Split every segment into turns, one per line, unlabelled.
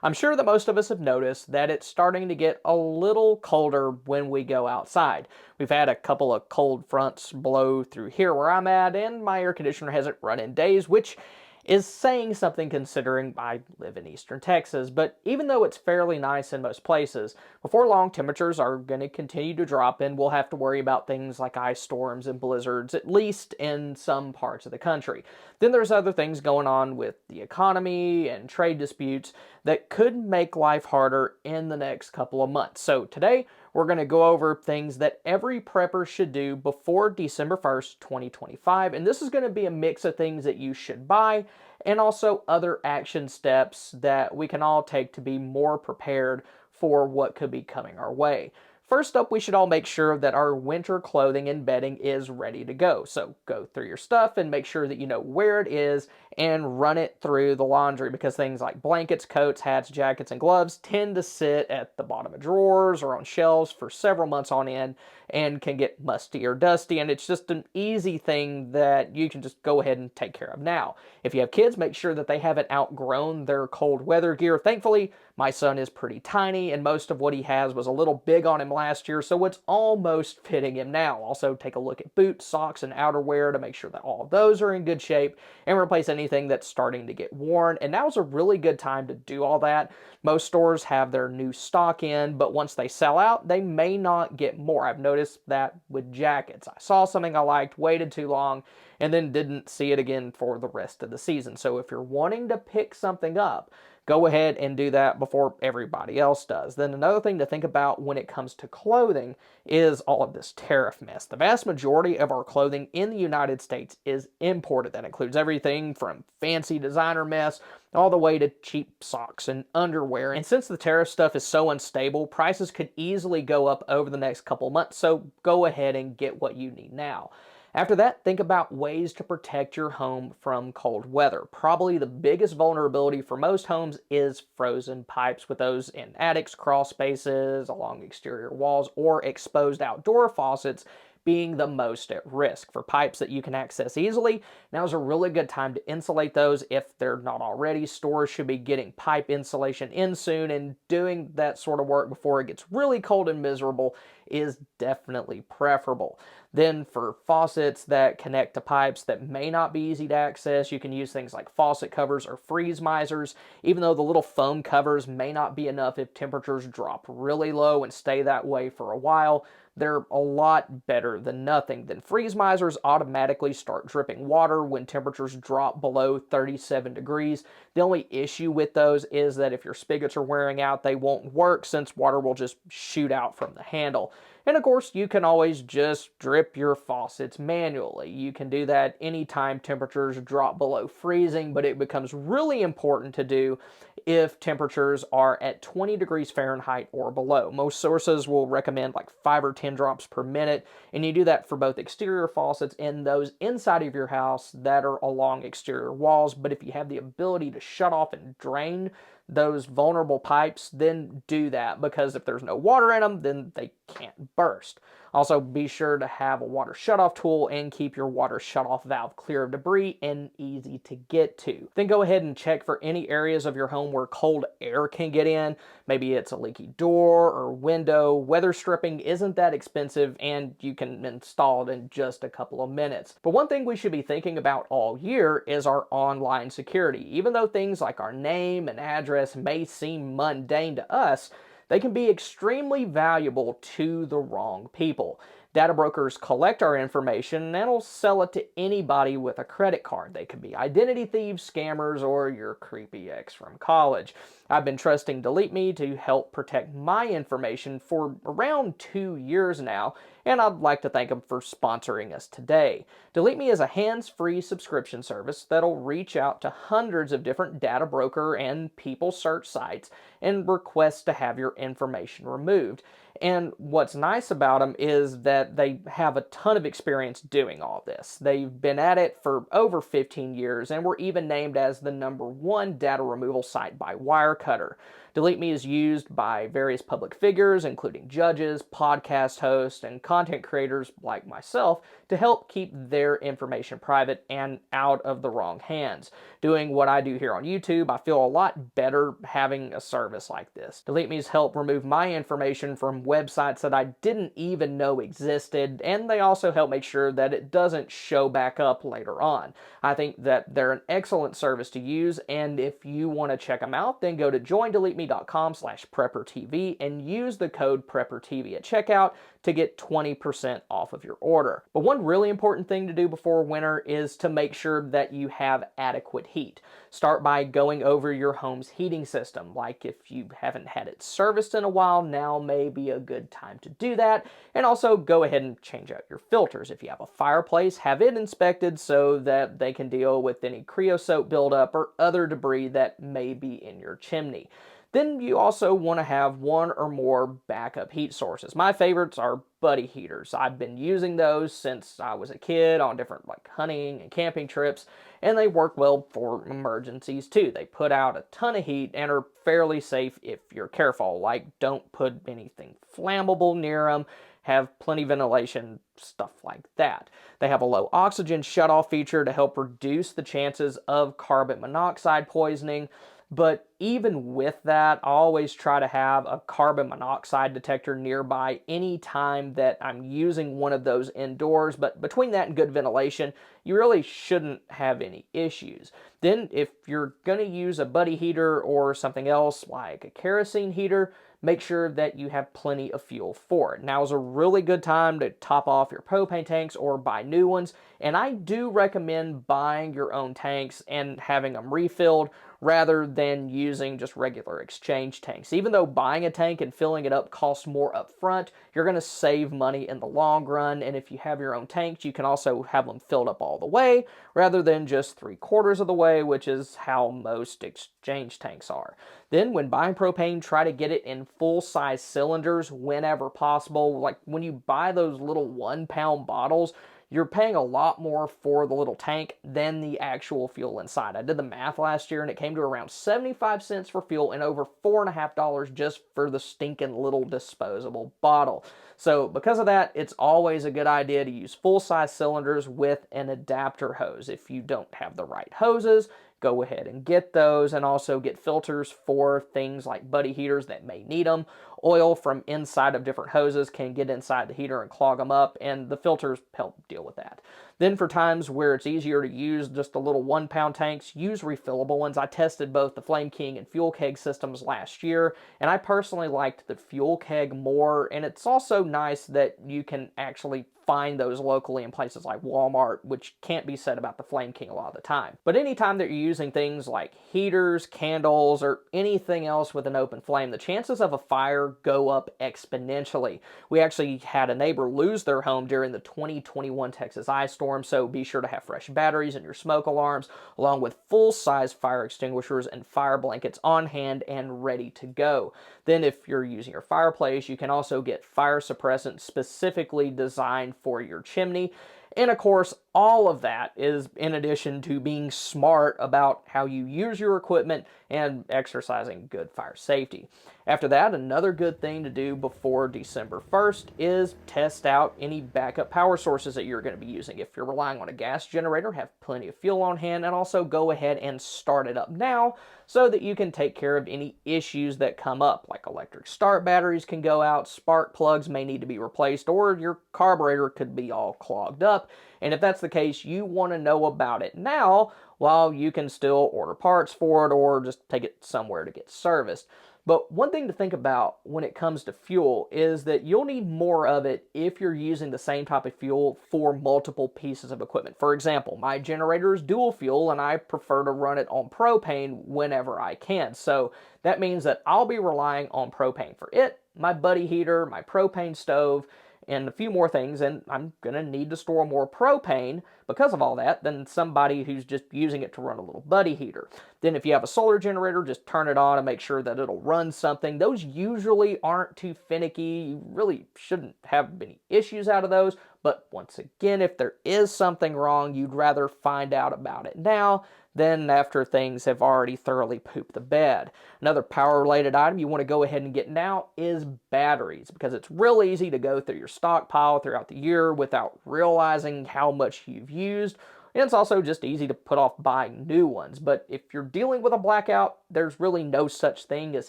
I'm sure that most of us have noticed that it's starting to get a little colder when we go outside. We've had a couple of cold fronts blow through here where I'm at, and my air conditioner hasn't run in days, which is saying something considering I live in eastern Texas. But even though it's fairly nice in most places, before long temperatures are going to continue to drop and we'll have to worry about things like ice storms and blizzards, at least in some parts of the country. Then there's other things going on with the economy and trade disputes that could make life harder in the next couple of months. So today, we're going to go over things that every prepper should do before December 1st, 2025. And this is going to be a mix of things that you should buy and also other action steps that we can all take to be more prepared for what could be coming our way. First up, we should all make sure that our winter clothing and bedding is ready to go. So go through your stuff and make sure that you know where it is and run it through the laundry, because things like blankets, coats, hats, jackets, and gloves tend to sit at the bottom of drawers or on shelves for several months on end and can get musty or dusty, and it's just an easy thing that you can just go ahead and take care of now. If you have kids, make sure that they haven't outgrown their cold weather gear. Thankfully, my son is pretty tiny, and most of what he has was a little big on him last year, so it's almost fitting him now. Also, take a look at boots, socks, and outerwear to make sure that all of those are in good shape, and replace anything that's starting to get worn. And now's a really good time to do all that. Most stores have their new stock in, but once they sell out, they may not get more. I've noticed that with jackets. I saw something I liked, waited too long, and then didn't see it again for the rest of the season. So if you're wanting to pick something up, go ahead and do that before everybody else does. Then another thing to think about when it comes to clothing is all of this tariff mess. The vast majority of our clothing in the United States is imported. That includes everything from fancy designer mess all the way to cheap socks and underwear. And since the tariff stuff is so unstable, prices could easily go up over the next couple months. So go ahead and get what you need now. After that, think about ways to protect your home from cold weather. Probably the biggest vulnerability for most homes is frozen pipes, with those in attics, crawl spaces, along exterior walls, or exposed outdoor faucets being the most at risk. For pipes that you can access easily, now is a really good time to insulate those if they're not already. Stores should be getting pipe insulation in soon, and doing that sort of work before it gets really cold and miserable is definitely preferable. Then for faucets that connect to pipes that may not be easy to access, you can use things like faucet covers or freeze misers. Even though the little foam covers may not be enough if temperatures drop really low and stay that way for a while, they're a lot better than nothing. Then freeze misers automatically start dripping water when temperatures drop below 37 degrees. The only issue with those is that if your spigots are wearing out, they won't work since water will just shoot out from the handle. And of course, you can always just drip your faucets manually. You can do that anytime temperatures drop below freezing, but it becomes really important to do if temperatures are at 20 degrees Fahrenheit or below. Most sources will recommend like 5 or 10 drops per minute, and you do that for both exterior faucets and those inside of your house that are along exterior walls. But if you have the ability to shut off and drain those vulnerable pipes, then do that, because if there's no water in them, then they can't burst. Also, be sure to have a water shutoff tool and keep your water shutoff valve clear of debris and easy to get to. Then go ahead and check for any areas of your home where cold air can get in. Maybe it's a leaky door or window. Weather stripping isn't that expensive, and you can install it in just a couple of minutes. But one thing we should be thinking about all year is our online security. Even though things like our name and address may seem mundane to us, they can be extremely valuable to the wrong people. Data brokers collect our information and will sell it to anybody with a credit card. They could be identity thieves, scammers, or your creepy ex from college. I've been trusting DeleteMe to help protect my information for around 2 years now, and I'd like to thank them for sponsoring us today. DeleteMe is a hands-free subscription service that'll reach out to hundreds of different data broker and people search sites and request to have your information removed. And what's nice about them is that they have a ton of experience doing all this. They've been at it for over 15 years and were even named as the #1 data removal site by Wirecutter. Delete Me is used by various public figures, including judges, podcast hosts, and content creators like myself, to help keep their information private and out of the wrong hands. Doing what I do here on YouTube, I feel a lot better having a service like this. Delete Me's help remove my information from websites that I didn't even know existed, and they also help make sure that it doesn't show back up later on. I think that they're an excellent service to use, and if you want to check them out, then go to joindeleteme.com/PREPPERTV and use the code PREPPERTV at checkout to get 20% off of your order. But one really important thing to do before winter is to make sure that you have adequate heat. Start by going over your home's heating system. Like if you haven't had it serviced in a while, now may be a good time to do that. And also go ahead and change out your filters. If you have a fireplace, have it inspected so that they can deal with any creosote buildup or other debris that may be in your chimney. Then you also want to have one or more backup heat sources. My favorites are buddy heaters. I've been using those since I was a kid on different hunting and camping trips, and they work well for emergencies too. They put out a ton of heat and are fairly safe if you're careful. Don't put anything flammable near them, have plenty of ventilation, stuff like that. They have a low oxygen shutoff feature to help reduce the chances of carbon monoxide poisoning. But even with that, I always try to have a carbon monoxide detector nearby any time that I'm using one of those indoors. But between that and good ventilation, you really shouldn't have any issues. Then if you're going to use a buddy heater or something else like a kerosene heater, make sure that you have plenty of fuel for it. Now is a really good time to top off your propane tanks or buy new ones, and I do recommend buying your own tanks and having them refilled rather than using just regular exchange tanks. Even though buying a tank and filling it up costs more up front, you're going to save money in the long run, and if you have your own tanks, you can also have them filled up all the way rather than just 3/4 of the way, which is how most exchange tanks are. Then when buying propane, try to get it in full-size cylinders whenever possible. Like when you buy those little 1-pound bottles, you're paying a lot more for the little tank than the actual fuel inside. I did the math last year and it came to around 75 cents for fuel and over $4.50 just for the stinking little disposable bottle. So because of that, it's always a good idea to use full-size cylinders with an adapter hose. If you don't have the right hoses, go ahead and get those, and also get filters for things like buddy heaters that may need them. Oil from inside of different hoses can get inside the heater and clog them up, and the filters help deal with that. Then for times where it's easier to use just the little 1-pound tanks, use refillable ones. I tested both the Flame King and Fuel Keg systems last year, and I personally liked the Fuel Keg more, and it's also nice that you can actually find those locally in places like Walmart, which can't be said about the Flame King a lot of the time. But anytime that you're using things like heaters, candles, or anything else with an open flame, the chances of a fire go up exponentially. We actually had a neighbor lose their home during the 2021 Texas ice storm, so be sure to have fresh batteries in your smoke alarms, along with full-size fire extinguishers and fire blankets on hand and ready to go. Then if you're using your fireplace, you can also get fire suppressant specifically designed for your chimney. And of course, all of that is in addition to being smart about how you use your equipment and exercising good fire safety. After that, another good thing to do before December 1st is test out any backup power sources that you're going to be using. If you're relying on a gas generator, have plenty of fuel on hand, and also go ahead and start it up now so that you can take care of any issues that come up, like electric start batteries can go out, spark plugs may need to be replaced, or your carburetor could be all clogged up. And if that's the case, you want to know about it now while you can still order parts for it or just take it somewhere to get serviced. But one thing to think about when it comes to fuel is that you'll need more of it if you're using the same type of fuel for multiple pieces of equipment. For example, my generator is dual fuel and I prefer to run it on propane whenever I can. So that means that I'll be relying on propane for it, my buddy heater, my propane stove, and a few more things, and I'm going to need to store more propane because of all that than somebody who's just using it to run a little buddy heater. Then if you have a solar generator, just turn it on and make sure that it'll run something. Those usually aren't too finicky. You really shouldn't have any issues out of those. But once again, if there is something wrong, you'd rather find out about it now than after things have already thoroughly pooped the bed. Another power-related item you want to go ahead and get now is batteries, because it's real easy to go through your stockpile throughout the year without realizing how much you've used. And it's also just easy to put off buying new ones. But if you're dealing with a blackout, there's really no such thing as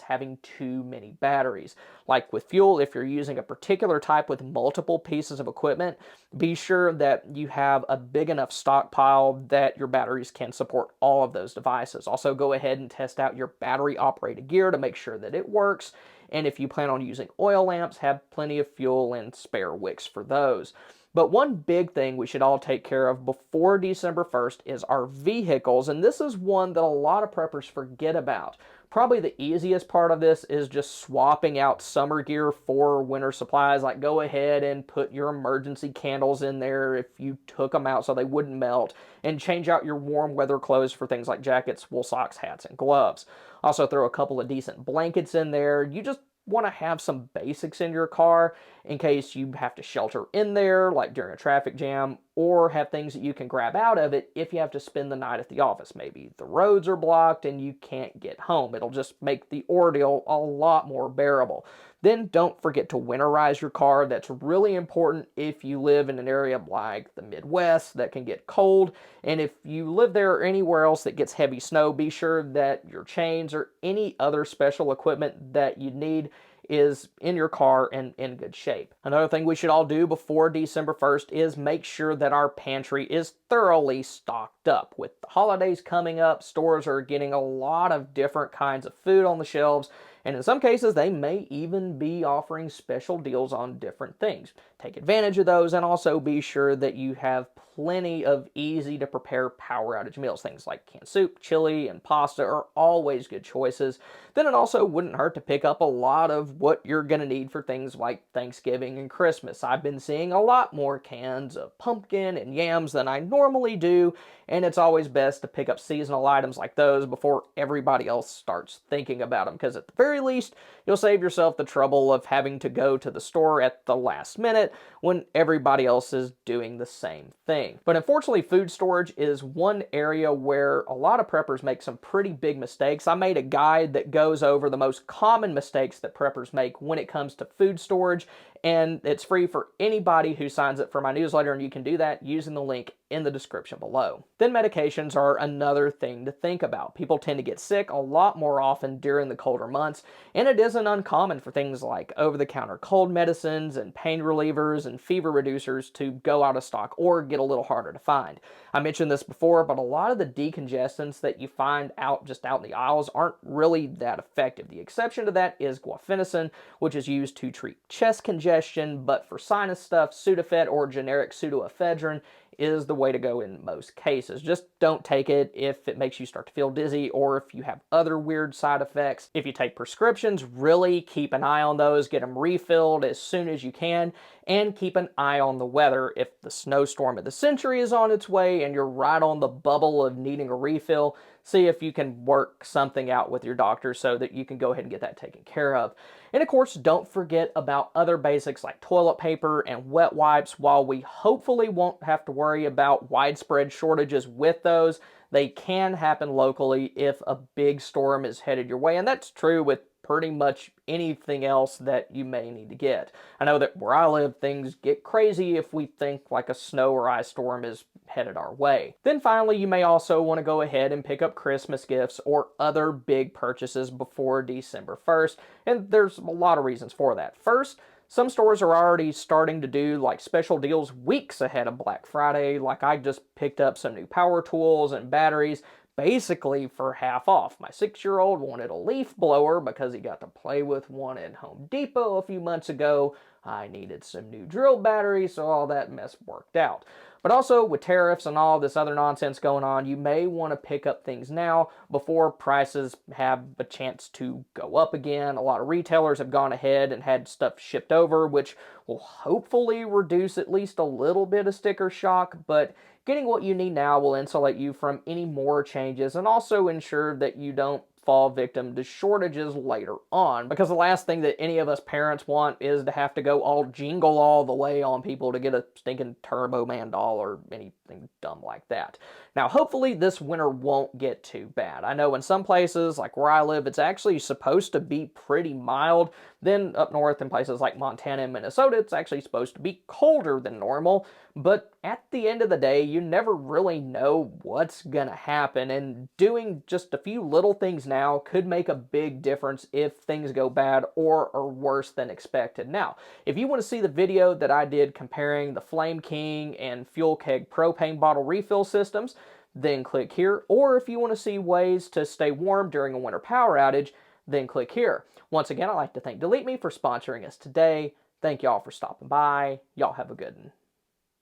having too many batteries. Like with fuel, if you're using a particular type with multiple pieces of equipment, be sure that you have a big enough stockpile that your batteries can support all of those devices. Also, go ahead and test out your battery operated gear to make sure that it works. And if you plan on using oil lamps, have plenty of fuel and spare wicks for those. But one big thing we should all take care of before December 1st is our vehicles, and this is one that a lot of preppers forget about. Probably the easiest part of this is just swapping out summer gear for winter supplies. Like, go ahead and put your emergency candles in there if you took them out so they wouldn't melt, and change out your warm weather clothes for things like jackets, wool socks, hats, and gloves. Also throw a couple of decent blankets in there. You just want to have some basics in your car in case you have to shelter in there, like during a traffic jam, or have things that you can grab out of it if you have to spend the night at the office. Maybe the roads are blocked and you can't get home. It'll just make the ordeal a lot more bearable. Then don't forget to winterize your car. That's really important if you live in an area like the Midwest that can get cold. And if you live there or anywhere else that gets heavy snow, be sure that your chains or any other special equipment that you need is in your car and in good shape. Another thing we should all do before December 1st is make sure that our pantry is thoroughly stocked up. With the holidays coming up, stores are getting a lot of different kinds of food on the shelves, and in some cases they may even be offering special deals on different things. Take advantage of those, and also be sure that you have plenty of easy to prepare power outage meals. Things like canned soup, chili, and pasta are always good choices. Then it also wouldn't hurt to pick up a lot of what you're going to need for things like Thanksgiving and Christmas. I've been seeing a lot more cans of pumpkin and yams than I normally do, and it's always best to pick up seasonal items like those before everybody else starts thinking about them, because at the very least, you'll save yourself the trouble of having to go to the store at the last minute when everybody else is doing the same thing. But unfortunately, food storage is one area where a lot of preppers make some pretty big mistakes. I made a guide that goes over the most common mistakes that preppers make when it comes to food storage, and it's free for anybody who signs up for my newsletter, and you can do that using the link in the description below. Then medications are another thing to think about. People tend to get sick a lot more often during the colder months, and it isn't uncommon for things like over-the-counter cold medicines and pain relievers and fever reducers to go out of stock or get a little harder to find. I mentioned this before, but a lot of the decongestants that you find out in the aisles aren't really that effective. The exception to that is guaifenesin, which is used to treat chest congestion, but for sinus stuff, Sudafed or generic pseudoephedrine is the way to go in most cases. Just don't take it if it makes you start to feel dizzy or if you have other weird side effects. If you take prescriptions, really keep an eye on those, get them refilled as soon as you can, and keep an eye on the weather. If the snowstorm of the century is on its way and you're right on the bubble of needing a refill, see if you can work something out with your doctor so that you can go ahead and get that taken care of. And of course, don't forget about other basics like toilet paper and wet wipes. While we hopefully won't have to worry about widespread shortages with those, they can happen locally if a big storm is headed your way, and that's true with pretty much anything else that you may need to get. I know that where I live, things get crazy if we think like a snow or ice storm is headed our way. Then finally, you may also want to go ahead and pick up Christmas gifts or other big purchases before December 1st, and there's a lot of reasons for that. First, some stores are already starting to do like special deals weeks ahead of Black Friday. Like, I just picked up some new power tools and batteries basically for half off. My 6-year-old wanted a leaf blower because he got to play with one at Home Depot a few months ago. I needed some new drill batteries, so all that mess worked out. But also, with tariffs and all this other nonsense going on, you may want to pick up things now before prices have a chance to go up again. A lot of retailers have gone ahead and had stuff shipped over, which will hopefully reduce at least a little bit of sticker shock, but getting what you need now will insulate you from any more changes and also ensure that you don't fall victim to shortages later on. Because the last thing that any of us parents want is to have to go all jingle all the way on people to get a stinking Turbo Man doll or anything dumb like that. Now, hopefully this winter won't get too bad. I know in some places, like where I live, it's actually supposed to be pretty mild. Then up north in places like Montana and Minnesota, it's actually supposed to be colder than normal. But at the end of the day, you never really know what's gonna happen, and doing just a few little things now could make a big difference if things go bad or are worse than expected. Now, if you want to see the video that I did comparing the Flame King and Fuel Keg propane bottle refill systems, then click here. Or if you want to see ways to stay warm during a winter power outage, then click here. Once again, I'd like to thank Delete Me for sponsoring us today. Thank y'all for stopping by. Y'all have a good one.